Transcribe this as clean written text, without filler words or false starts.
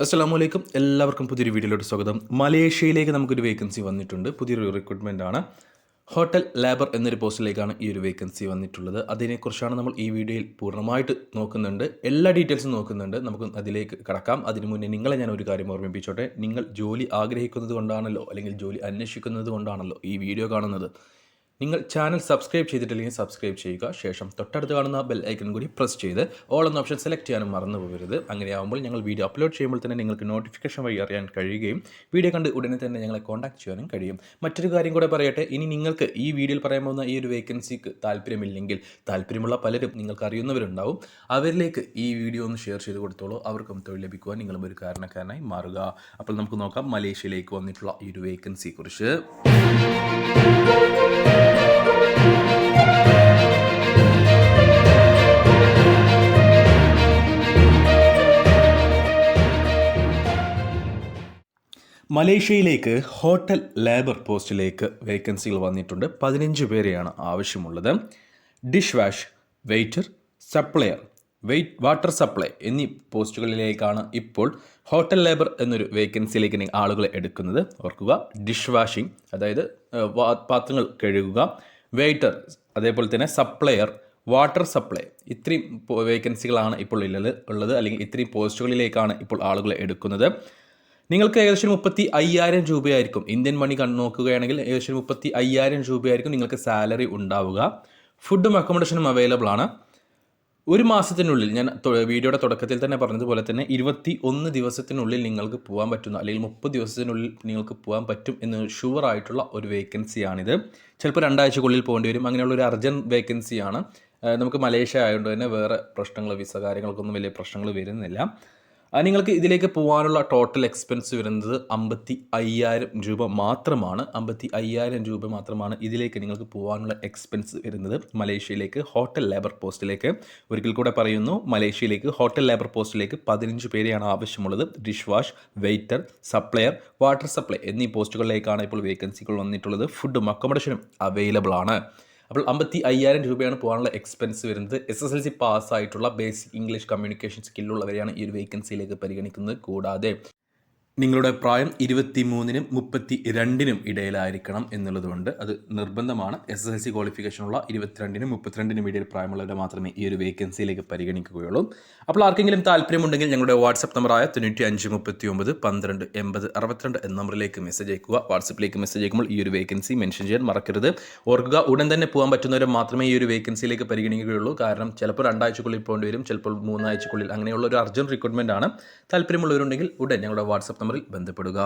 അസ്സലാമു എല്ലാവർക്കും പുതിയൊരു വീഡിയോയിലോട്ട് സ്വാഗതം. മലേഷ്യയിലേക്ക് നമുക്കൊരു വേക്കൻസി വന്നിട്ടുണ്ട്. പുതിയൊരു റിക്രൂട്ട്മെൻ്റ് ആണ്. ഹോട്ടൽ ലേബർ എന്നൊരു പോസ്റ്റിലേക്കാണ് ഈ ഒരു വേക്കൻസി വന്നിട്ടുള്ളത്. അതിനെക്കുറിച്ചാണ് നമ്മൾ ഈ വീഡിയോയിൽ പൂർണ്ണമായിട്ട് നോക്കുന്നുണ്ട്. എല്ലാ ഡീറ്റെയിൽസും നോക്കുന്നുണ്ട്. നമുക്ക് അതിലേക്ക് കടക്കാം. അതിനു മുന്നേ നിങ്ങളെ ഞാൻ ഒരു കാര്യം ഓർമ്മിപ്പിച്ചോട്ടെ. നിങ്ങൾ ജോലി ആഗ്രഹിക്കുന്നത് കൊണ്ടാണല്ലോ, അല്ലെങ്കിൽ ജോലി അന്വേഷിക്കുന്നത് കൊണ്ടാണല്ലോ ഈ വീഡിയോ കാണുന്നത്. നിങ്ങൾ ചാനൽ സബ്സ്ക്രൈബ് ചെയ്തിട്ടില്ലെങ്കിൽ സബ്സ്ക്രൈബ് ചെയ്യുക. ശേഷം തൊട്ടടുത്ത് കാണുന്ന ബെൽ ഐക്കൺ കൂടി പ്രസ് ചെയ്ത് ഓൾ എന്ന ഓപ്ഷൻ സെലക്ട് ചെയ്യാനും മറന്നു പോകരുത്. അങ്ങനെയാകുമ്പോൾ ഞങ്ങൾ വീഡിയോ അപ്ലോഡ് ചെയ്യുമ്പോൾ തന്നെ നിങ്ങൾക്ക് നോട്ടിഫിക്കേഷൻ വഴി അറിയാൻ കഴിയുകയും വീഡിയോ കണ്ട് ഉടനെ തന്നെ ഞങ്ങളെ കോൺടാക്ട് ചെയ്യാനും കഴിയും. മറ്റൊരു കാര്യം കൂടെ പറയട്ടെ, ഇനി നിങ്ങൾക്ക് ഈ വീഡിയോയിൽ പറയാൻ പോകുന്ന ഈ ഒരു വേക്കൻസിക്ക് താല്പര്യമില്ലെങ്കിൽ, താല്പര്യമുള്ള പലരും നിങ്ങൾക്ക് അറിയുന്നവരുണ്ടാവും, അവരിലേക്ക് ഈ വീഡിയോ ഒന്ന് ഷെയർ ചെയ്ത് കൊടുത്തോളൂ. അവർക്കും തൊഴിൽ ലഭിക്കുവാൻ നിങ്ങളും ഒരു കാരണക്കാരനായി മാറുക. അപ്പോൾ നമുക്ക് നോക്കാം മലേഷ്യയിലേക്ക് വന്നിട്ടുള്ള ഈ ഒരു വേക്കൻസിയെ കുറിച്ച്. മലേഷ്യയിലേക്ക് ഹോട്ടൽ ലേബർ പോസ്റ്റിലേക്ക് വേക്കൻസികൾ വന്നിട്ടുണ്ട്. 15 പേരെയാണ് ആവശ്യമുള്ളത്. Dish wash, waiter, supplier, water supply എന്നീ പോസ്റ്റുകളിലേക്കാണ് ഇപ്പോൾ ഹോട്ടൽ ലേബർ എന്നൊരു വേക്കൻസിയിലേക്ക് ആളുകളെ എടുക്കുന്നത്. ഓർക്കുക, ഡിഷ് വാഷിംഗ്, അതായത് പാത്രങ്ങൾ കഴുകുക, വെയ്റ്റർ, അതേപോലെ തന്നെ സപ്ലയർ, വാട്ടർ സപ്ലൈ, ഇത്രയും വേക്കൻസികളാണ് ഇപ്പോൾ ഉള്ളത്, അല്ലെങ്കിൽ ഇത്രയും പോസ്റ്റുകളിലേക്കാണ് ഇപ്പോൾ ആളുകളെ എടുക്കുന്നത്. നിങ്ങൾക്ക് ഏകദേശം 35,000 രൂപയായിരിക്കും, ഇന്ത്യൻ മണി നോക്കുകയാണെങ്കിൽ ഏകദേശം 35,000 രൂപയായിരിക്കും നിങ്ങൾക്ക് സാലറി ഉണ്ടാവുക. ഫുഡും അക്കോമഡേഷനും അവൈലബിൾ ആണ്. ഒരു മാസത്തിനുള്ളിൽ, ഞാൻ വീഡിയോയുടെ തുടക്കത്തിൽ തന്നെ പറഞ്ഞതുപോലെ തന്നെ 21 ദിവസത്തിനുള്ളിൽ നിങ്ങൾക്ക് പോകാൻ പറ്റുന്ന, അല്ലെങ്കിൽ 30 ദിവസത്തിനുള്ളിൽ നിങ്ങൾക്ക് പോകാൻ പറ്റും എന്ന് ഷുവർ ആയിട്ടുള്ള ഒരു വേക്കൻസിയാണിത്. ചിലപ്പോൾ 2 ആഴ്ചക്കുള്ളിൽ പോകേണ്ടി വരും. അങ്ങനെയുള്ള ഒരു അർജൻറ്റ് വേക്കൻസിയാണ്. നമുക്ക് മലേഷ്യ ആയതുകൊണ്ട് തന്നെ വേറെ പ്രശ്നങ്ങൾ, വിസ കാര്യങ്ങൾക്കൊന്നും വലിയ പ്രശ്നങ്ങൾ വരുന്നില്ല. നിങ്ങൾക്ക് ഇതിലേക്ക് പോകാനുള്ള ടോട്ടൽ എക്സ്പെൻസ് വരുന്നത് 55,000 രൂപ മാത്രമാണ്. 55,000 രൂപ മാത്രമാണ് ഇതിലേക്ക് നിങ്ങൾക്ക് പോകാനുള്ള എക്സ്പെൻസ് വരുന്നത്, മലേഷ്യയിലേക്ക് ഹോട്ടൽ ലേബർ പോസ്റ്റിലേക്ക്. ഒരിക്കൽ കൂടെ പറയുന്നു, മലേഷ്യയിലേക്ക് ഹോട്ടൽ ലേബർ പോസ്റ്റിലേക്ക് 15 പേരെയാണ് ആവശ്യമുള്ളത്. Dish wash, waiter, supplier, water supply എന്നീ പോസ്റ്റുകളിലേക്കാണ് ഇപ്പോൾ വേക്കൻസികൾ വന്നിട്ടുള്ളത്. ഫുഡും അക്കോമഡേഷനും അവൈലബിൾ ആണ്. അപ്പോൾ 55,000 രൂപയാണ് പോകാനുള്ള എക്സ്പെൻസ് വരുന്നത്. SSLC പാസ്സായിട്ടുള്ള ബേസിക് ഇംഗ്ലീഷ് കമ്മ്യൂണിക്കേഷൻ സ്കില്ലുള്ളവരെയാണ് ഈ ഒരു വേക്കൻസിയിലേക്ക് പരിഗണിക്കുന്നത്. കൂടാതെ നിങ്ങളുടെ പ്രായം 23-നും 32-നും ഇടയിലായിരിക്കണം എന്നുള്ളതുകൊണ്ട് അത് നിർബന്ധമാണ്. SSLC ക്വാളിഫിക്കേഷനുള്ള 22-നും 32-നും ഇടയിൽ പ്രായമുള്ളവരെ മാത്രമേ ഈ ഒരു വേക്കൻസിയിലേക്ക് പരിഗണിക്കുകയുള്ളൂ. അപ്പോൾ ആർക്കെങ്കിലും താല്പര്യമുണ്ടെങ്കിൽ ഞങ്ങളുടെ വാട്സപ്പ് നമ്പറായ 9539128062 എന്ന നമ്പറിലേക്ക് മെസ്സേജ് അയക്കുക. വാട്സപ്പിലേക്ക് മെസ്സേജ് അയക്കുമ്പോൾ ഈ ഒരു വേക്കൻസി മെൻഷൻ ചെയ്യാൻ മറക്കരുത്. ഓർക്കുക, ഉടൻ തന്നെ പോകാൻ പറ്റുന്നവരെ മാത്രമേ ഈ ഒരു വേക്കൻസിയിലേക്ക് പരിഗണിക്കുകയുള്ളൂ. കാരണം ചിലപ്പോൾ 2 ആഴ്ചക്കുള്ളിൽ പോകേണ്ടി വരും, ചിലപ്പോൾ 3 ആഴ്ചക്കുള്ളിൽ. അങ്ങനെയുള്ള ഒരു അർജൻറ്റ് റിക്രൂട്ട്മെൻ്റ് ആണ്. താല്പര്യമുള്ളവരുണ്ടെങ്കിൽ ഉടൻ ഞങ്ങളുടെ വാട്സപ്പ് നമ്പറിൽ ബന്ധപ്പെടുക.